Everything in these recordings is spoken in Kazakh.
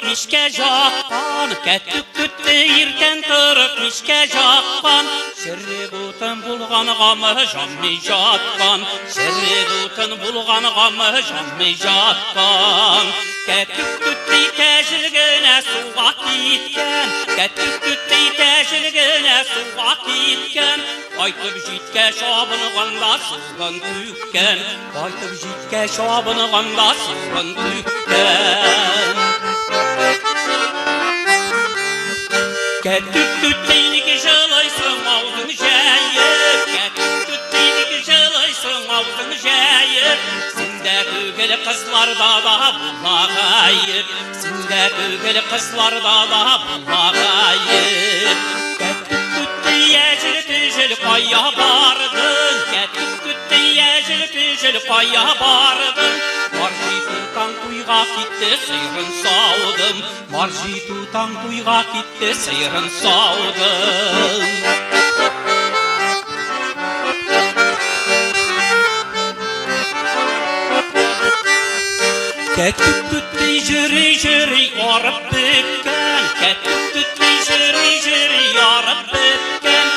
тұрып мишке жаққан, кәттік күтті еркен тұрып мишке жаққан, шіррек отын бұлған ғамы жанмай жатқан, шіррек отын бұлған ғамы жанмай жатқан. Кәттік күтті тәжілгіне суға кеткен, кәттік күтті тәжілгіне суға кеткен, айтып житке шабынғанда сылғын күккен, айтып житке шабынғанда сылғын күккен. Кәттік күттейнікі жылайсың аузың жәйіп, кәттік күттейнікі жылайсың аузың жәйіп, сіңді көгілі қызларда да бұлағайып, сіңді көгілі қызларда да бұлағайып. Кәттік күттей әжіл түжіл қая бардың, кәттік күттей әжіл түжіл қая бардың, маржи тұтан туйға кетті сыйрын саудым, маржи тұтан туйға кетті сыйрын саудым. Кәттік күттей жүрей арып біткен, кәттік күттей жүрей арып біткен,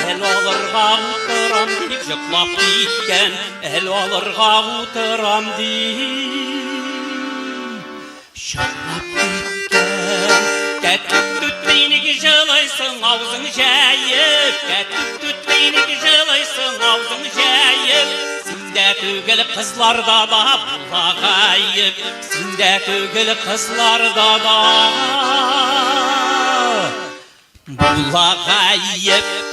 әл алырға ұтырам деп жұқлап кеткен, әл алырға ұтырам деп жұқлап кеткен. Кәттік күттейнікі жылайсың аузың жәйіп, кәттік күттейнікі жылайсың аузың жәйіп, сіңді көгіл қызларда да бұлағайып, сіңді көгіл қызларда да бұлағайып.